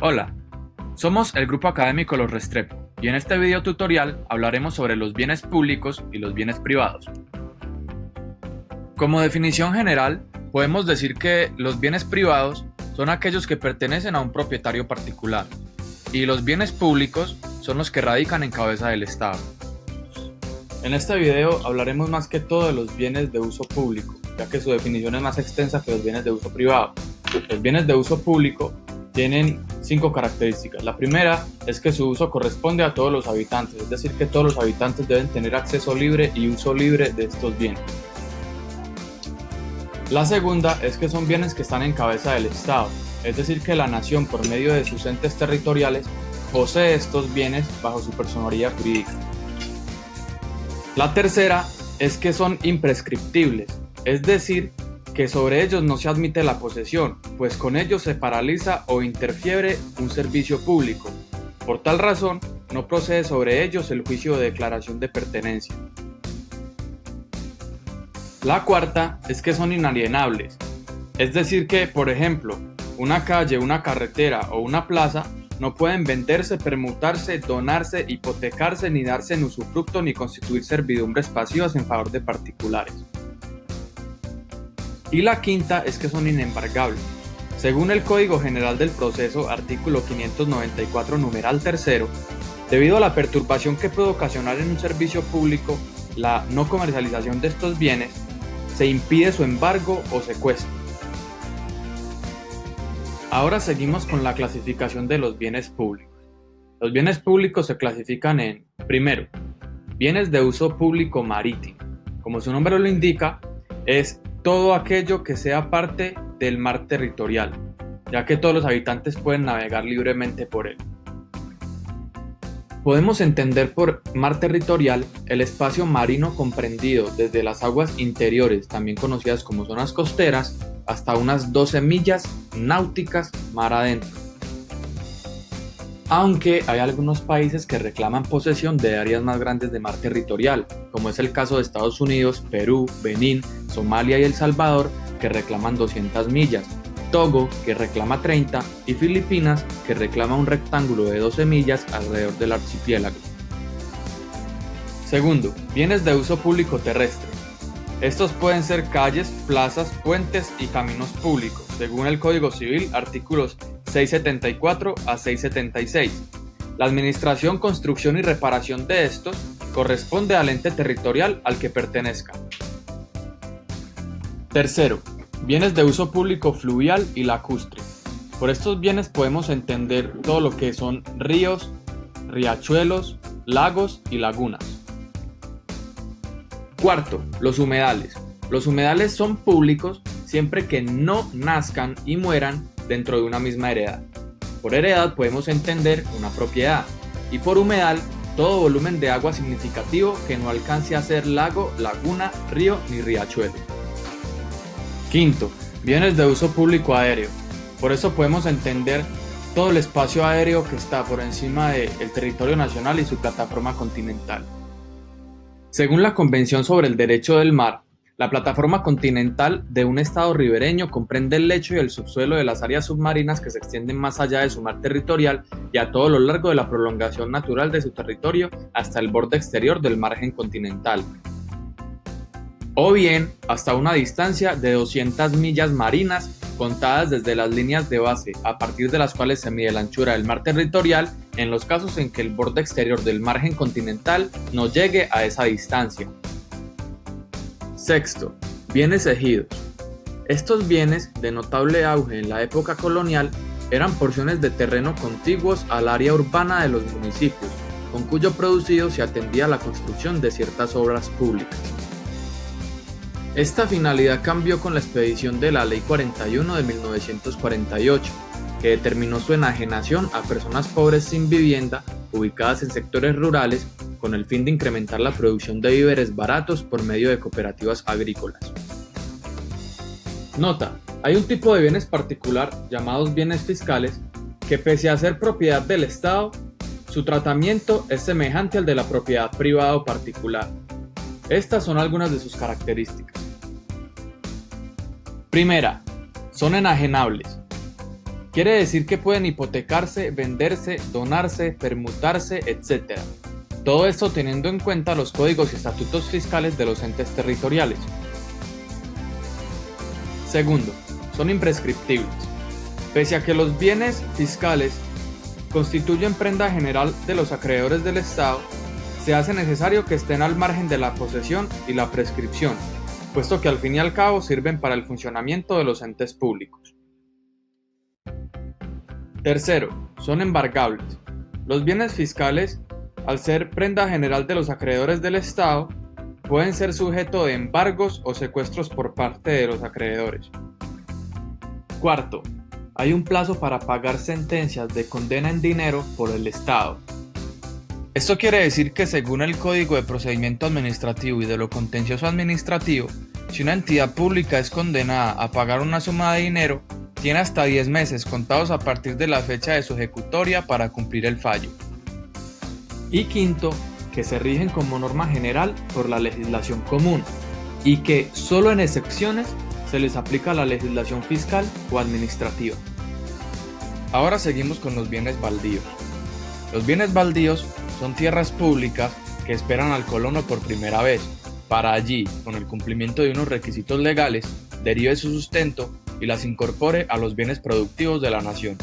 Hola, somos el grupo académico Los Restrepo y en este video tutorial hablaremos sobre los bienes públicos y los bienes privados. Como definición general, podemos decir que los bienes privados son aquellos que pertenecen a un propietario particular y los bienes públicos son los que radican en cabeza del Estado. En este video hablaremos más que todo de los bienes de uso público, ya que su definición es más extensa que los bienes de uso privado. Los bienes de uso público tienen 5 características. La primera es que su uso corresponde a todos los habitantes, es decir, que todos los habitantes deben tener acceso libre y uso libre de estos bienes. La segunda es que son bienes que están en cabeza del Estado, es decir, que la nación, por medio de sus entes territoriales, posee estos bienes bajo su personería jurídica. La tercera es que son imprescriptibles, es decir, que sobre ellos no se admite la posesión, pues con ellos se paraliza o interfiere un servicio público. Por tal razón, no procede sobre ellos el juicio de declaración de pertenencia. La cuarta es que son inalienables, es decir que, por ejemplo, una calle, una carretera o una plaza no pueden venderse, permutarse, donarse, hipotecarse, ni darse en usufructo ni constituir servidumbres pasivas en favor de particulares. Y la quinta es que son inembargables. Según el Código General del Proceso, artículo 594, numeral 3, debido a la perturbación que puede ocasionar en un servicio público la no comercialización de estos bienes, se impide su embargo o secuestro. Ahora seguimos con la clasificación de los bienes públicos. Los bienes públicos se clasifican en, primero, bienes de uso público marítimo. Como su nombre lo indica, es todo aquello que sea parte del mar territorial, ya que todos los habitantes pueden navegar libremente por él. Podemos entender por mar territorial el espacio marino comprendido desde las aguas interiores, también conocidas como zonas costeras, hasta unas 12 millas náuticas mar adentro. Aunque hay algunos países que reclaman posesión de áreas más grandes de mar territorial, como es el caso de Estados Unidos, Perú, Benín, Somalia y El Salvador, que reclaman 200 millas, Togo, que reclama 30, y Filipinas, que reclama un rectángulo de 12 millas alrededor del archipiélago. Segundo, bienes de uso público terrestre. Estos pueden ser calles, plazas, puentes y caminos públicos, según el Código Civil, artículos 674 a 676. La administración, construcción y reparación de estos corresponde al ente territorial al que pertenezca. Tercero, bienes de uso público fluvial y lacustre. Por estos bienes podemos entender todo lo que son ríos, riachuelos, lagos y lagunas. Cuarto, los humedales. Los humedales son públicos siempre que no nazcan y mueran dentro de una misma heredad. Por heredad podemos entender una propiedad y por humedal todo volumen de agua significativo que no alcance a ser lago, laguna, río ni riachuelo. Quinto, bienes de uso público aéreo. Por eso podemos entender todo el espacio aéreo que está por encima del territorio nacional y su plataforma continental. Según la Convención sobre el Derecho del Mar, la plataforma continental de un estado ribereño comprende el lecho y el subsuelo de las áreas submarinas que se extienden más allá de su mar territorial y a todo lo largo de la prolongación natural de su territorio hasta el borde exterior del margen continental, o bien hasta una distancia de 200 millas marinas contadas desde las líneas de base, a partir de las cuales se mide la anchura del mar territorial en los casos en que el borde exterior del margen continental no llegue a esa distancia. Sexto, bienes ejidos. Estos bienes, de notable auge en la época colonial, eran porciones de terreno contiguos al área urbana de los municipios, con cuyo producido se atendía a la construcción de ciertas obras públicas. Esta finalidad cambió con la expedición de la Ley 41 de 1948, que determinó su enajenación a personas pobres sin vivienda, ubicadas en sectores rurales, con el fin de incrementar la producción de víveres baratos por medio de cooperativas agrícolas. Nota: hay un tipo de bienes particular, llamados bienes fiscales, que pese a ser propiedad del Estado, su tratamiento es semejante al de la propiedad privada o particular. Estas son algunas de sus características. Primera, son enajenables. Quiere decir que pueden hipotecarse, venderse, donarse, permutarse, etc. Todo esto teniendo en cuenta los códigos y estatutos fiscales de los entes territoriales. Segundo, son imprescriptibles. Pese a que los bienes fiscales constituyen prenda general de los acreedores del Estado, se hace necesario que estén al margen de la posesión y la prescripción, puesto que al fin y al cabo sirven para el funcionamiento de los entes públicos. Tercero, son embargables. Los bienes fiscales, al ser prenda general de los acreedores del Estado, pueden ser sujeto de embargos o secuestros por parte de los acreedores. Cuarto, hay un plazo para pagar sentencias de condena en dinero por el Estado. Esto quiere decir que según el Código de Procedimiento Administrativo y de lo Contencioso Administrativo, si una entidad pública es condenada a pagar una suma de dinero, tiene hasta 10 meses contados a partir de la fecha de su ejecutoria para cumplir el fallo. Y quinto, que se rigen como norma general por la legislación común y que solo en excepciones se les aplica la legislación fiscal o administrativa. Ahora seguimos con los bienes baldíos. Los bienes baldíos son tierras públicas que esperan al colono por primera vez, para allí, con el cumplimiento de unos requisitos legales, derive su sustento y las incorpore a los bienes productivos de la nación.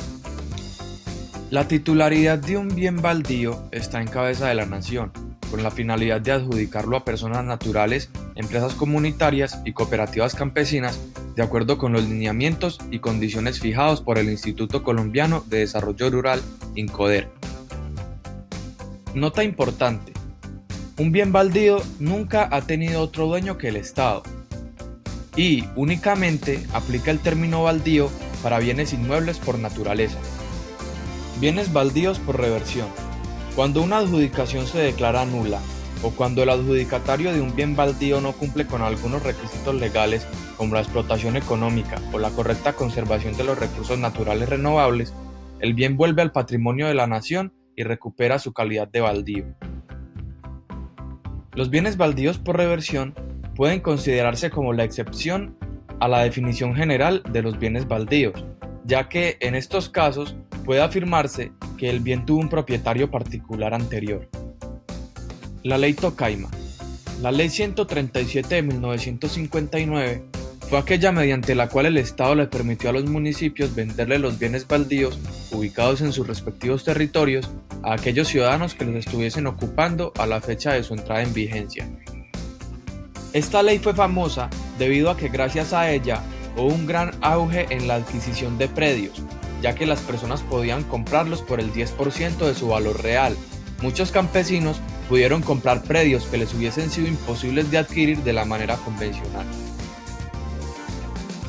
La titularidad de un bien baldío está en cabeza de la nación, con la finalidad de adjudicarlo a personas naturales, empresas comunitarias y cooperativas campesinas, de acuerdo con los lineamientos y condiciones fijados por el Instituto Colombiano de Desarrollo Rural, INCODER. Nota importante: un bien baldío nunca ha tenido otro dueño que el Estado, y únicamente aplica el término baldío para bienes inmuebles por naturaleza. Bienes baldíos por reversión. Cuando una adjudicación se declara nula, o cuando el adjudicatario de un bien baldío no cumple con algunos requisitos legales, como la explotación económica o la correcta conservación de los recursos naturales renovables, el bien vuelve al patrimonio de la nación y recupera su calidad de baldío. Los bienes baldíos por reversión pueden considerarse como la excepción a la definición general de los bienes baldíos, ya que en estos casos puede afirmarse que el bien tuvo un propietario particular anterior. La Ley Tocaima. La Ley 137 de 1959 fue aquella mediante la cual el Estado le permitió a los municipios venderle los bienes baldíos ubicados en sus respectivos territorios a aquellos ciudadanos que los estuviesen ocupando a la fecha de su entrada en vigencia. Esta ley fue famosa debido a que gracias a ella hubo un gran auge en la adquisición de predios, ya que las personas podían comprarlos por el 10% de su valor real. Muchos campesinos pudieron comprar predios que les hubiesen sido imposibles de adquirir de la manera convencional.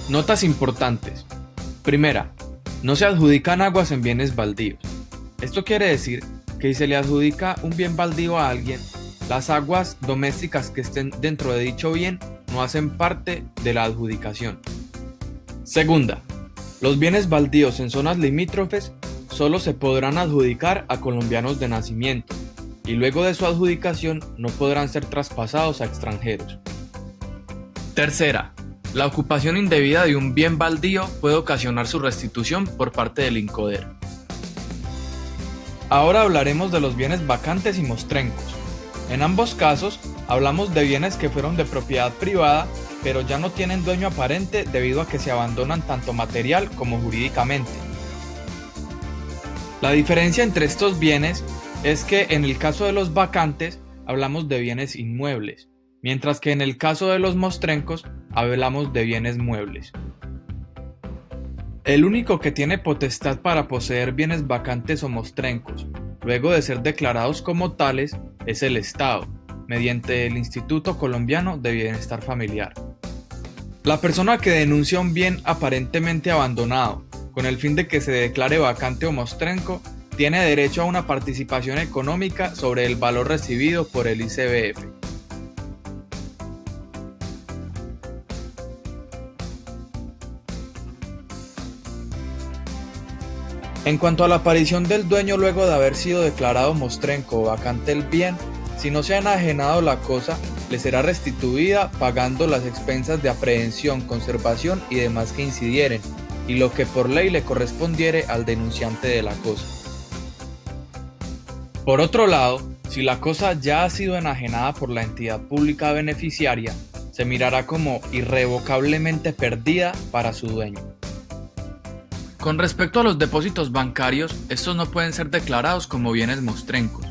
Notas importantes. Primera, no se adjudican aguas en bienes baldíos. Esto quiere decir que si se le adjudica un bien baldío a alguien, las aguas domésticas que estén dentro de dicho bien no hacen parte de la adjudicación. Segunda, los bienes baldíos en zonas limítrofes solo se podrán adjudicar a colombianos de nacimiento y luego de su adjudicación no podrán ser traspasados a extranjeros. Tercera, la ocupación indebida de un bien baldío puede ocasionar su restitución por parte del INCODER. Ahora hablaremos de los bienes vacantes y mostrencos. En ambos casos hablamos de bienes que fueron de propiedad privada pero ya no tienen dueño aparente debido a que se abandonan tanto material como jurídicamente. La diferencia entre estos bienes es que en el caso de los vacantes hablamos de bienes inmuebles, mientras que en el caso de los mostrencos hablamos de bienes muebles. El único que tiene potestad para poseer bienes vacantes o mostrencos, luego de ser declarados como tales, es el Estado, mediante el Instituto Colombiano de Bienestar Familiar. La persona que denuncia un bien aparentemente abandonado, con el fin de que se declare vacante o mostrenco, tiene derecho a una participación económica sobre el valor recibido por el ICBF. En cuanto a la aparición del dueño luego de haber sido declarado mostrenco o vacante el bien, si no se ha enajenado la cosa, le será restituida pagando las expensas de aprehensión, conservación y demás que incidieren, y lo que por ley le correspondiere al denunciante de la cosa. Por otro lado, si la cosa ya ha sido enajenada por la entidad pública beneficiaria, se mirará como irrevocablemente perdida para su dueño. Con respecto a los depósitos bancarios, estos no pueden ser declarados como bienes mostrencos,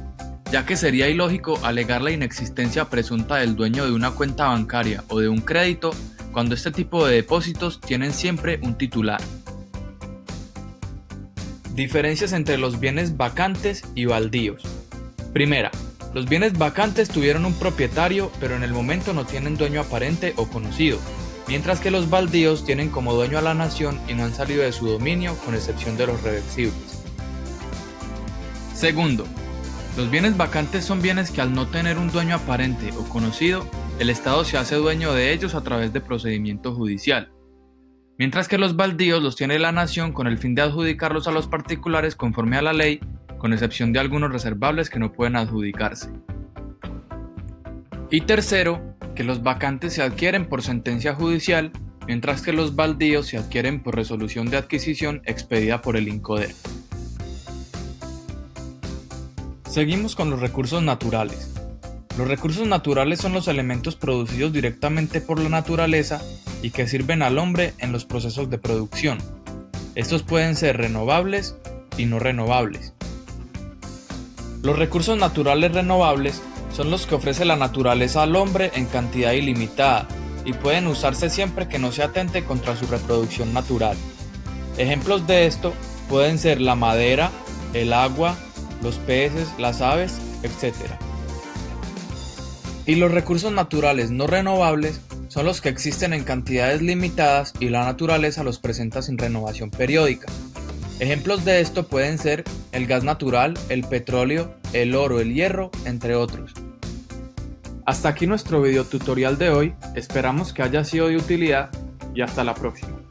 ya que sería ilógico alegar la inexistencia presunta del dueño de una cuenta bancaria o de un crédito cuando este tipo de depósitos tienen siempre un titular. Diferencias entre los bienes vacantes y baldíos. Primera, los bienes vacantes tuvieron un propietario, pero en el momento no tienen dueño aparente o conocido, mientras que los baldíos tienen como dueño a la nación y no han salido de su dominio con excepción de los reversibles. Segundo, los bienes vacantes son bienes que al no tener un dueño aparente o conocido, el Estado se hace dueño de ellos a través de procedimiento judicial, mientras que los baldíos los tiene la nación con el fin de adjudicarlos a los particulares conforme a la ley, con excepción de algunos reservables que no pueden adjudicarse. Y tercero, que los vacantes se adquieren por sentencia judicial, mientras que los baldíos se adquieren por resolución de adquisición expedida por el INCODER. Seguimos con los recursos naturales. Los recursos naturales son los elementos producidos directamente por la naturaleza y que sirven al hombre en los procesos de producción. Estos pueden ser renovables y no renovables. Los recursos naturales renovables son los que ofrece la naturaleza al hombre en cantidad ilimitada y pueden usarse siempre que no se atente contra su reproducción natural. Ejemplos de esto pueden ser la madera, el agua, los peces, las aves, etc. Y los recursos naturales no renovables son los que existen en cantidades limitadas y la naturaleza los presenta sin renovación periódica. Ejemplos de esto pueden ser el gas natural, el petróleo, el oro, el hierro, entre otros. Hasta aquí nuestro video tutorial de hoy, esperamos que haya sido de utilidad y hasta la próxima.